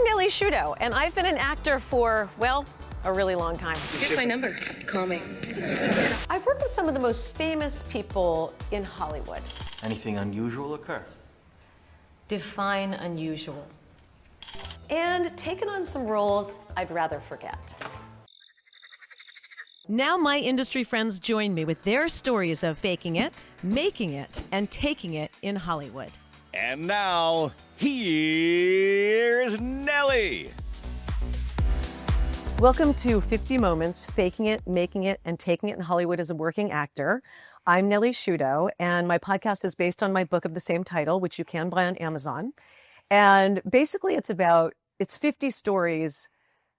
Nellie Sciutto, and I've been an actor for, well, a really long time. Here's my number. Call me. I've worked with some of the most famous people in Hollywood. Anything unusual occur? Define unusual. And taken on some roles I'd rather forget. Now my industry friends join me with their stories of faking it, making it, and taking it in Hollywood. And now, here's Nellie. Welcome to 50 Moments, Faking It, Making It, and Taking It in Hollywood as a Working Actor. I'm Nellie Sciutto, and my podcast is based on my book of the same title, which you can buy on Amazon. And basically it's 50 stories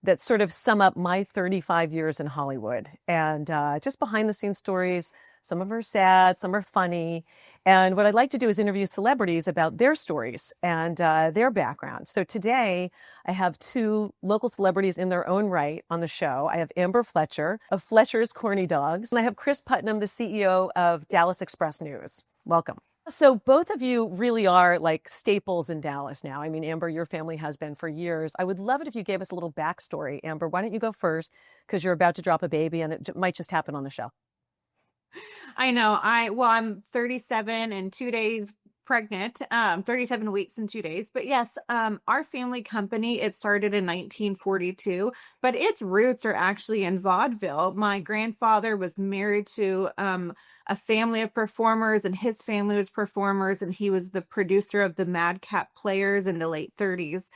that sort of sum up my 35 years in Hollywood. And just behind the scenes stories. Some of them are sad, some are funny. And what I'd like to do is interview celebrities about their stories and their background. So today I have two local celebrities in their own right on the show. I have Amber Fletcher of Fletcher's Corny Dogs, and I have Chris Putnam, the CEO of Dallas Express News. Welcome. So both of you really are like staples in Dallas now. I mean, Amber, your family has been for years. I would love it if you gave us a little backstory. Amber, why don't you go first? Because you're about to drop a baby and it might just happen on the show. I know. I'm 37 and 2 days pregnant, 37 weeks and 2 days. But yes, our family company, it started in 1942, but its roots are actually in vaudeville. My grandfather was married to a family of performers, and his family was performers, and he was the producer of the Madcap Players in the late 30s.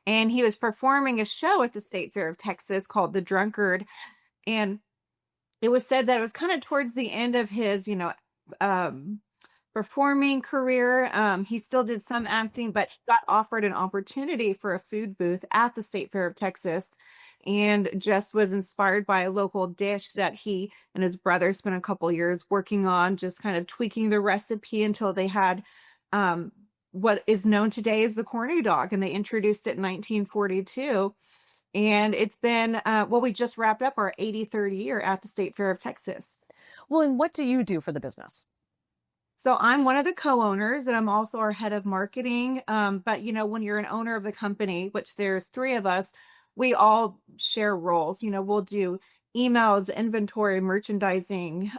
And he was performing a show at the State Fair of Texas called The Drunkard. And it was said that it was kind of towards the end of his, performing career. He still did some acting, but got offered an opportunity for a food booth at the State Fair of Texas, and just was inspired by a local dish that he and his brother spent a couple years working on, just kind of tweaking the recipe until they had what is known today as the Corny Dog, and they introduced it in 1942. And it's been, we just wrapped up our 83rd year at the State Fair of Texas. Well, and what do you do for the business? So I'm one of the co-owners, and I'm also our head of marketing. But, when you're an owner of the company, which there's three of us, we all share roles. We'll do emails, inventory, merchandising,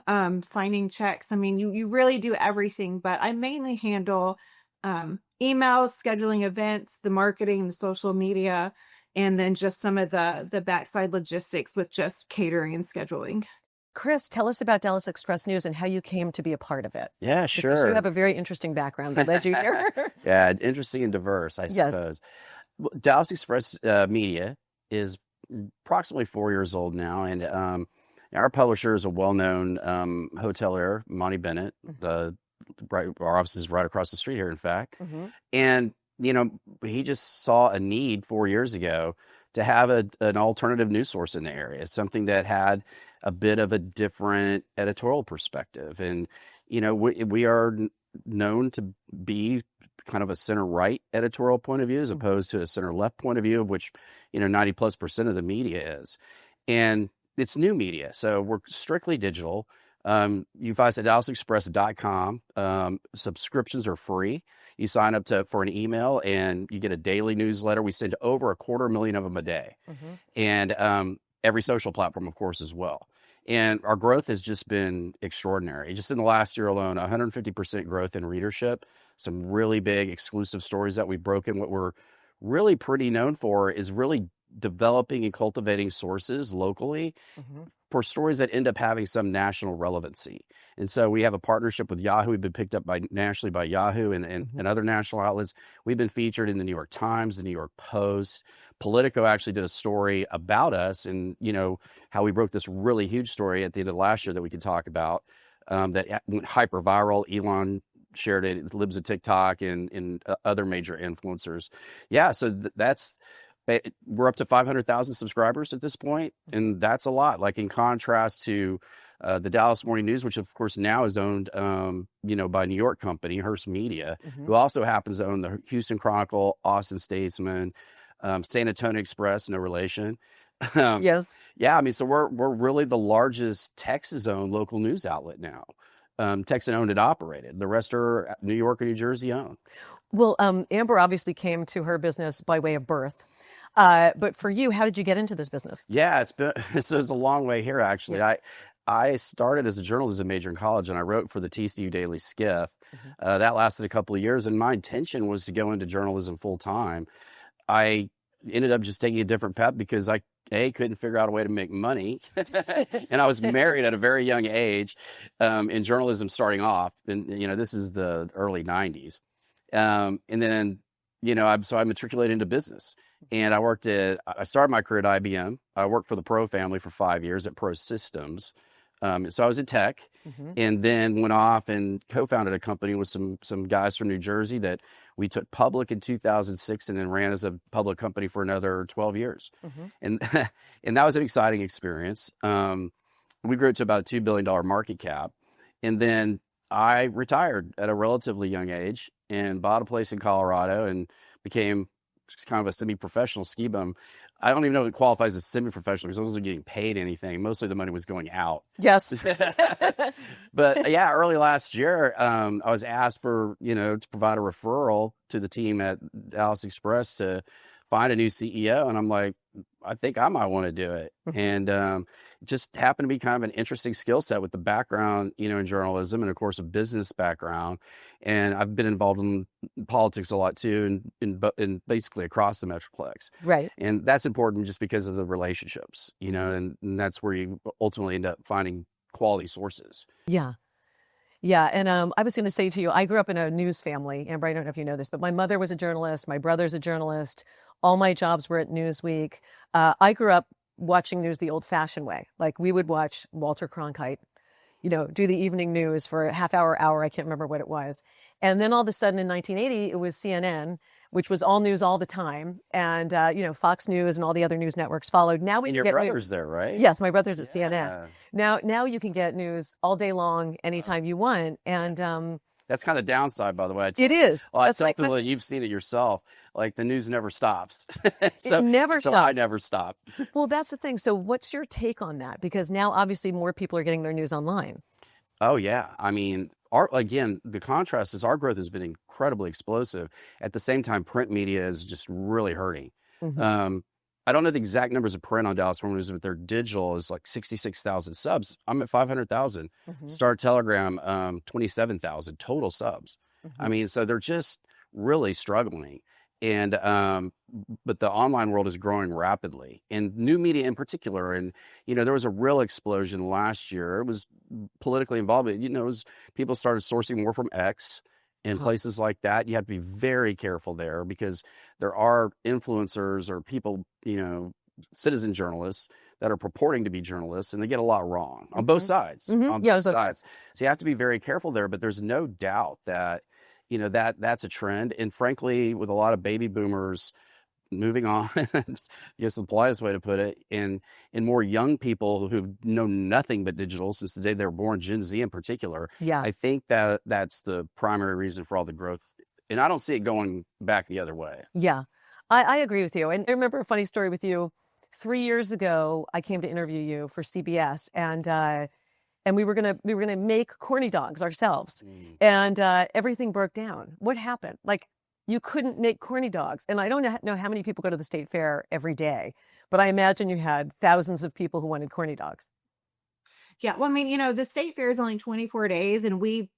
signing checks. I mean, you really do everything, but I mainly handle emails, scheduling events, the marketing, the social media, and then just some of the backside logistics with just catering and scheduling. Chris, tell us about Dallas Express News and how you came to be a part of it. Yeah, sure. Because you have a very interesting background that led you here. Yeah, interesting and diverse, I suppose. Well, Dallas Express Media is approximately 4 years old now, and our publisher is a well-known hotelier, Monty Bennett. Our office is right across the street here, in fact. Mm-hmm. And he just saw a need 4 years ago to have an alternative news source in the area, something that had a bit of a different editorial perspective. And, we are known to be kind of a center-right editorial point of view as opposed to a center-left point of view, of which, 90+% of the media is. And it's new media, so we're strictly digital. You find us at DallasExpress.com. Subscriptions are free. You sign up for an email and you get a daily newsletter. We send over 250,000 of them a day. Mm-hmm. And every social platform, of course, as well. And our growth has just been extraordinary. Just in the last year alone, 150% growth in readership, some really big exclusive stories that we've broken. What we're really pretty known for is really developing and cultivating sources locally for stories that end up having some national relevancy. And so we have a partnership with Yahoo. We've been picked up nationally by Yahoo and other national outlets. We've been featured in the New York Times, the New York Post. Politico actually did a story about us and, how we broke this really huge story at the end of last year that we could talk about that went hyper viral. Elon shared it. It lives at TikTok and other major influencers. Yeah, so we're up to 500,000 subscribers at this point, and that's a lot. Like in contrast to the Dallas Morning News, which of course now is owned, by a New York company, Hearst Media, who also happens to own the Houston Chronicle, Austin Statesman, San Antonio Express, no relation. Yes. Yeah, I mean, so we're really the largest Texas-owned local news outlet now. Texan owned and operated. The rest are New York or New Jersey owned. Well, Amber obviously came to her business by way of birth. But for you, how did you get into this business? Yeah, it's been so it's a long way here actually. Yeah. I started as a journalism major in college, and I wrote for the TCU Daily Skiff. That lasted a couple of years, and my intention was to go into journalism full time. I ended up just taking a different path because I couldn't figure out a way to make money, and I was married at a very young age in journalism starting off, and this is the early '90s, and then I matriculated into business. And I started my career at IBM. I worked for the Pro family for 5 years at Pro Systems. So I was in tech, and then went off and co-founded a company with some guys from New Jersey that we took public in 2006, and then ran as a public company for another 12 years. And and that was an exciting experience. We grew it to about a $2 billion market cap. And then I retired at a relatively young age and bought a place in Colorado and became kind of a semi-professional ski bum. I don't even know if it qualifies as semi-professional because I wasn't getting paid anything. Mostly the money was going out. Yes. But yeah, early last year, I was asked to provide a referral to the team at Dallas Express to find a new CEO. And I'm like, I think I might want to do it. And it just happened to be kind of an interesting skill set with the background, in journalism and of course a business background. And I've been involved in politics a lot too, and basically across the Metroplex. Right. And that's important just because of the relationships, and that's where you ultimately end up finding quality sources. Yeah. Yeah. And I was going to say to you, I grew up in a news family. Amber, I don't know if you know this, but my mother was a journalist. My brother's a journalist. All my jobs were at Newsweek. I grew up watching news the old-fashioned way. Like we would watch Walter Cronkite, do the evening news for a half hour. I can't remember what it was. And then all of a sudden in 1980, it was CNN, which was all news all the time. And, Fox News and all the other news networks followed. Now we And can your get brother's news. there, right? Yes, my brother's at CNN. Now you can get news all day long, anytime you want. And that's kind of the downside, by the way. it is. Well, I That's tell my people that question. you've seen it yourself. Like the news never stops. It never So stops. I never stop. Well, that's the thing. So what's your take on that? Because now obviously more people are getting their news online. Oh yeah. I mean, the contrast is our growth has been incredibly explosive. At the same time, print media is just really hurting. I don't know the exact numbers of print on Dallas Morning News, but their digital is like 66,000 subs. I'm at 500,000. Star Telegram, 27,000 total subs. I mean, so they're just really struggling. And but the online world is growing rapidly, and new media in particular. And there was a real explosion last year. It was politically involved, but it was people started sourcing more from X and places like that. You have to be very careful there because there are influencers or people, citizen journalists that are purporting to be journalists, and they get a lot wrong on both sides. On both sides. So you have to be very careful there. But there's no doubt that that's a trend. And frankly, with a lot of baby boomers moving on, I guess the politest way to put it, and more young people who've known nothing but digital since the day they were born, Gen Z in particular. Yeah. I think that's the primary reason for all the growth. And I don't see it going back the other way. Yeah, I agree with you. And I remember a funny story with you. 3 years ago, I came to interview you for CBS, and we were gonna make corny dogs ourselves, and everything broke down. What happened? Like you couldn't make corny dogs, and I don't know how many people go to the state fair every day, but I imagine you had thousands of people who wanted corny dogs. Yeah, well, I mean, the state fair is only 24 days, and we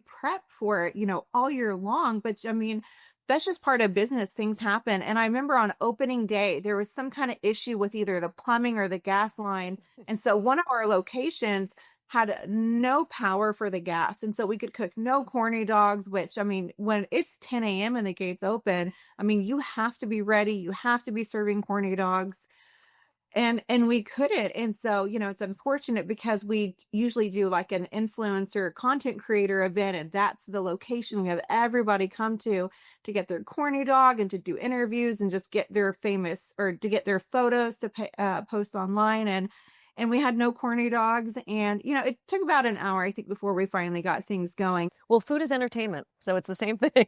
prep for it, all year long. But I mean, that's just part of business. Things happen. And I remember on opening day, there was some kind of issue with either the plumbing or the gas line. And so one of our locations had no power for the gas. And so we could cook no corny dogs, which, I mean, when it's 10 a.m. and the gates open, I mean, you have to be ready. You have to be serving corny dogs. And we couldn't. And so, it's unfortunate because we usually do like an influencer content creator event, and that's the location we have everybody come to get their corny dog and to do interviews and just get their famous or to get their photos to post online. And we had no corny dogs. And, it took about an hour, I think, before we finally got things going. Well, food is entertainment. So it's the same thing.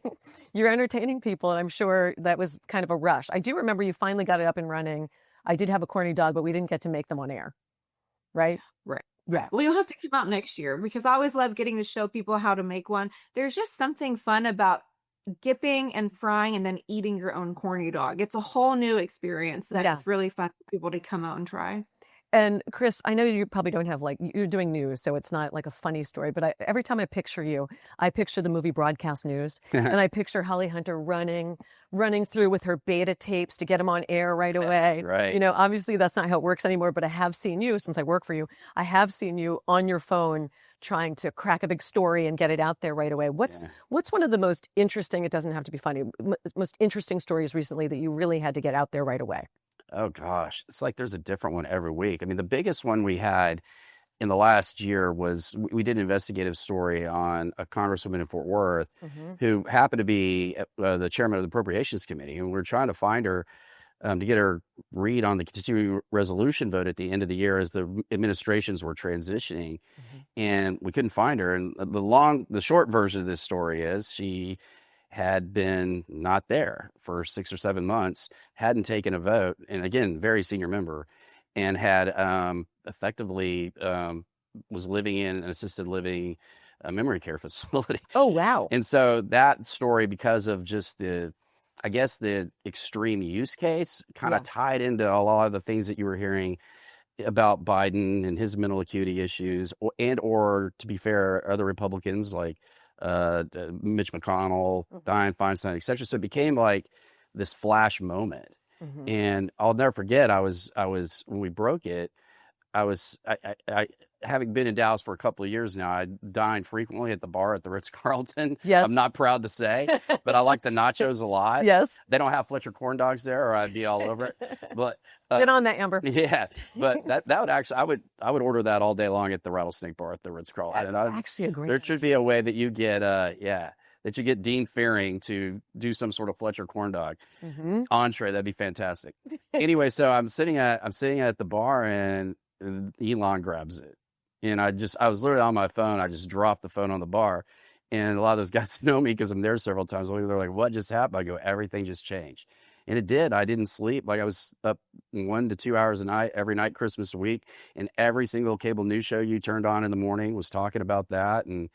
You're entertaining people. And I'm sure that was kind of a rush. I do remember you finally got it up and running. I did have a corny dog, but we didn't get to make them on air. Right? Right. Well, you'll have to come out next year because I always love getting to show people how to make one. There's just something fun about dipping and frying and then eating your own corny dog. It's a whole new experience that's really fun for people to come out and try. And Chris, I know you probably don't have you're doing news, so it's not like a funny story, but every time I picture you, I picture the movie Broadcast News, and I picture Holly Hunter running through with her beta tapes to get them on air right away. Right. Obviously that's not how it works anymore, but I have seen you, since I work for you, I have seen you on your phone trying to crack a big story and get it out there right away. What's one of the most interesting, it doesn't have to be funny, most interesting stories recently that you really had to get out there right away? Oh gosh, it's like there's a different one every week. I mean, the biggest one we had in the last year was we did an investigative story on a congresswoman in Fort Worth who happened to be the chairman of the Appropriations Committee, and we were trying to find her to get her read on the continuing resolution vote at the end of the year as the administrations were transitioning, and we couldn't find her. And the short version of this story is she had been not there for 6 or 7 months, hadn't taken a vote, and again, very senior member, and had effectively was living in an assisted living memory care facility. Oh, wow. And so that story, because of just the extreme use case, kind of tied into a lot of the things that you were hearing about Biden and his mental acuity issues, or to be fair, other Republicans like Mitch McConnell, Dianne Feinstein, etc. So it became like this flash moment. And I'll never forget, I was when we broke it, I having been in Dallas for a couple of years now, I dine frequently at the bar at the Ritz-Carlton. Yes. I'm not proud to say, but I like the nachos a lot. Yes. They don't have Fletcher corn dogs there, or I'd be all over it. But get on that, Amber. Yeah, but that would actually, I would order that all day long at the Rattlesnake Bar at the Ritz-Carlton. That's actually a great There should be a way that you get that you get Dean Fearing to do some sort of Fletcher corn dog entree. That'd be fantastic. Anyway, so I'm sitting at the bar, and Elon grabs it, and I was literally on my phone. I just dropped the phone on the bar, and a lot of those guys know me because I'm there several times. They're like, "What just happened?" I go, "Everything just changed." And it did. I didn't sleep. Like, I was up 1 to 2 hours a night, every night, Christmas week. And every single cable news show you turned on in the morning was talking about that. And,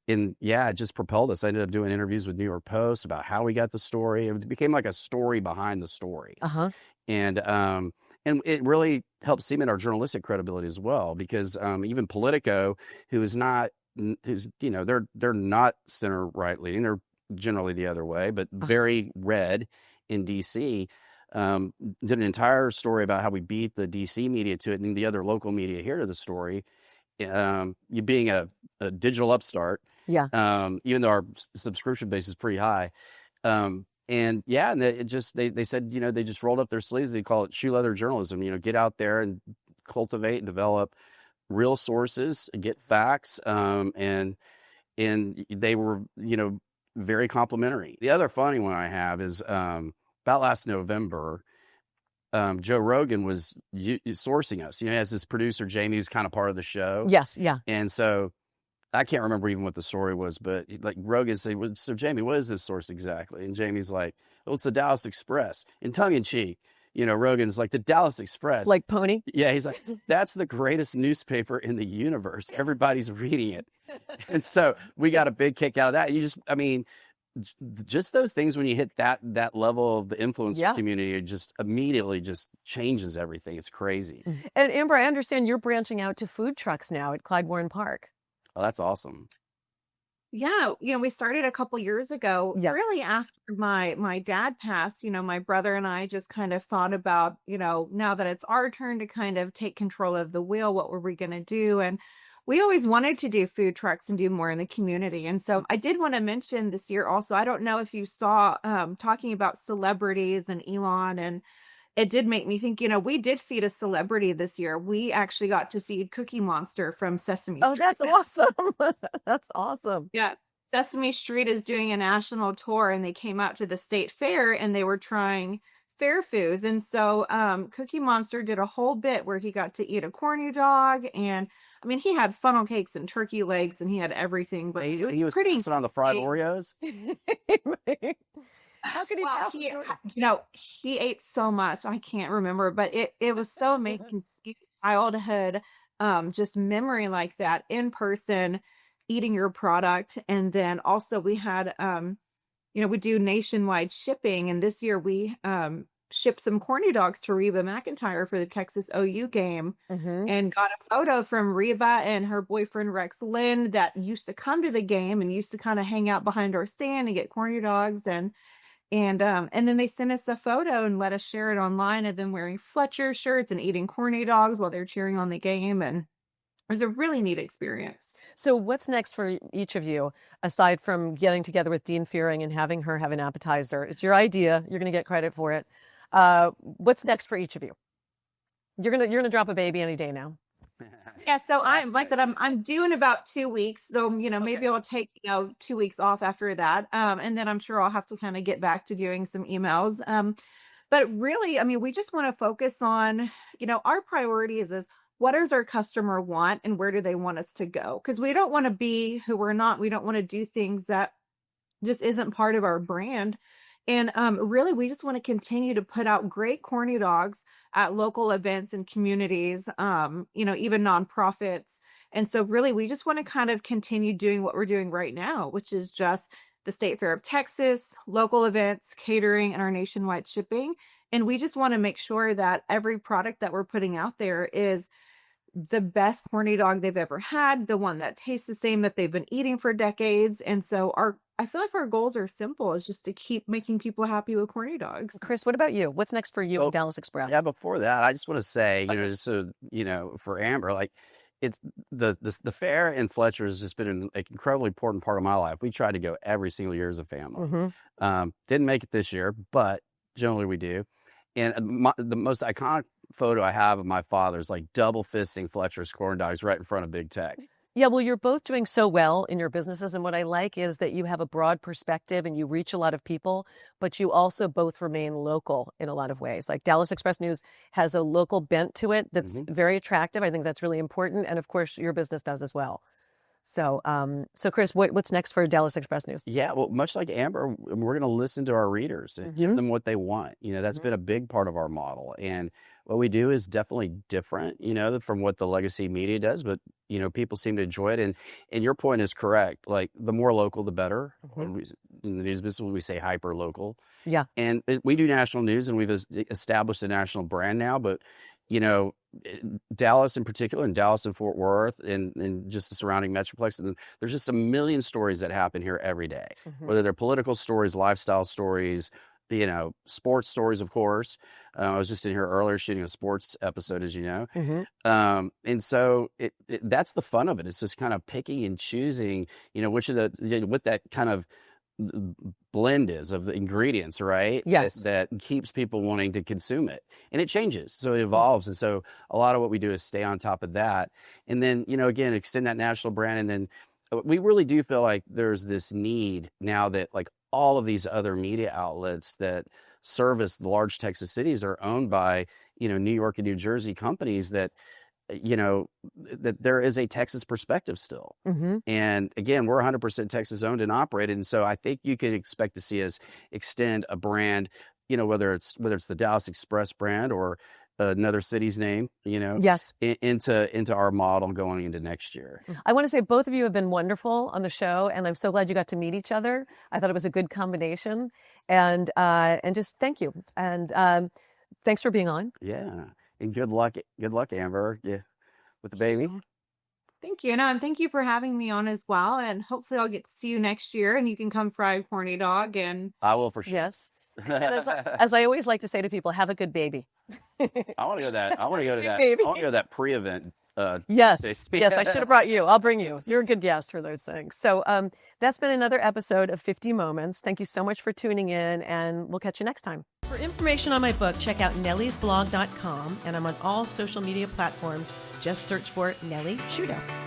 it just propelled us. I ended up doing interviews with New York Post about how we got the story. It became like a story behind the story. And it really helped cement our journalistic credibility as well, because even Politico, they're not center right leaning. They're generally the other way, but very red in DC, did an entire story about how we beat the DC media to it and the other local media here to the story. You being a digital upstart, even though our subscription base is pretty high. And they said, they just rolled up their sleeves. They call it shoe leather journalism, get out there and cultivate and develop real sources, get facts. And they were, very complimentary. The other funny one I have is about last November, Joe Rogan was sourcing us. He has this producer, Jamie, who's kind of part of the show. Yes, yeah. And so I can't remember even what the story was, but like Rogan said, "So Jamie, what is this source exactly?" And Jamie's like, "Well, it's the Dallas Express." In tongue in cheek, Rogan's like, "The Dallas Express." Like Pony? Yeah, he's like, "That's the greatest newspaper in the universe. Everybody's reading it." And so we got a big kick out of that. Just those things, when you hit that level of the influence community, it just immediately just changes everything. It's crazy. And Amber, I understand you're branching out to food trucks now at Clyde Warren Park. Oh, that's awesome. Yeah, we started a couple years ago, really after my dad passed. My brother and I just kind of thought about, now that it's our turn to kind of take control of the wheel, what were we going to do? And we always wanted to do food trucks and do more in the community. And so I did want to mention this year also, I don't know if you saw talking about celebrities and Elon, and it did make me think, we did feed a celebrity this year. We actually got to feed Cookie Monster from Sesame Street. Oh, that's awesome. That's awesome. Yeah. Sesame Street is doing a national tour, and they came out to the state fair and they were trying fair foods. And so Cookie Monster did a whole bit where he got to eat a corny dog, and he had funnel cakes and turkey legs, and he had everything, but he was pretty passing on the fried Oreos. How could he pass? He ate so much. I can't remember, but it was so amazing. Childhood, just memory like that in person, eating your product. And then also we had we do nationwide shipping. And this year we shipped some corny dogs to Reba McEntire for the Texas OU game, and got a photo from Reba and her boyfriend Rex Lynn that used to come to the game and used to kind of hang out behind our stand and get corny dogs. And then they sent us a photo and let us share it online of them wearing Fletcher shirts and eating corny dogs while they're cheering on the game. And it was a really neat experience. So what's next for each of you, aside from getting together with Dean Fearing and having her have an appetizer? It's your idea. You're going to get credit for it. What's next for each of you? You're gonna drop a baby any day now. Yeah, so I'm due in about 2 weeks. So, maybe I'll take, 2 weeks off after that. And then I'm sure I'll have to kind of get back to doing some emails. But really, we just want to focus on, our priority is what does our customer want and where do they want us to go? Because we don't want to be who we're not. We don't want to do things that just isn't part of our brand. And really, we just want to continue to put out great corny dogs at local events and communities, even nonprofits. And so really, we just want to kind of continue doing what we're doing right now, which is just the State Fair of Texas, local events, catering, and our nationwide shipping. And we just want to make sure that every product that we're putting out there is the best corny dog they've ever had, the one that tastes the same that they've been eating for decades. And so I feel like our goals are simple. It's just to keep making people happy with corny dogs. Chris, what about you? What's next for you at Dallas Express? Yeah, before that, I just want to say, just so, for Amber, like, it's the fair and Fletcher has just been an incredibly important part of my life. We try to go every single year as a family. Didn't make it this year, but generally we do. And the most iconic photo I have of my father is like double fisting Fletcher's corn dogs right in front of Big Tex. Yeah, well, you're both doing so well in your businesses. And what I like is that you have a broad perspective and you reach a lot of people, but you also both remain local in a lot of ways. Like Dallas Express News has a local bent to it that's very attractive. I think that's really important. And of course, your business does as well. So, Chris, what's next for Dallas Express News? Yeah, well, much like Amber, we're going to listen to our readers and give them what they want. That's been a big part of our model. And what we do is definitely different, from what the legacy media does. But, people seem to enjoy it. And your point is correct. Like, the more local, the better. In the news business, we say hyper local. Yeah. And we do national news, and we've established a national brand now. But, Dallas in particular, and Dallas and Fort Worth, and just the surrounding metroplex, and there's just a million stories that happen here every day, whether they're political stories, lifestyle stories, sports stories, of course. I was just in here earlier shooting a sports episode, as you know. And so that's the fun of it. It's just kind of picking and choosing, which of what that kind of blend is of the ingredients, right? Yes. That keeps people wanting to consume it. And it changes. So it evolves. And so a lot of what we do is stay on top of that. And then, again, extend that national brand. And then we really do feel like there's this need now that like all of these other media outlets that service the large Texas cities are owned by, New York and New Jersey companies that, that there is a Texas perspective still. And again, we're 100% Texas owned and operated. And so I think you can expect to see us extend a brand, whether it's the Dallas Express brand or another city's name, yes, into our model going into next year. I want to say both of you have been wonderful on the show, and I'm so glad you got to meet each other. I thought it was a good combination, and just thank you, and thanks for being on. Yeah, and good luck, Amber, with the baby. Thank you. And thank you for having me on as well. And hopefully I'll get to see you next year and you can come fry a corny dog. And I will for sure. Yes. And as I always like to say to people, have a good baby. I want to go to that. I want to go to that pre-event. Yes. Yes, I should have brought you. I'll bring you. You're a good guest for those things. So that's been another episode of 50 Moments. Thank you so much for tuning in, and we'll catch you next time. For information on my book, check out nelliesblog.com, and I'm on all social media platforms. Just search for Nellie Sciutto.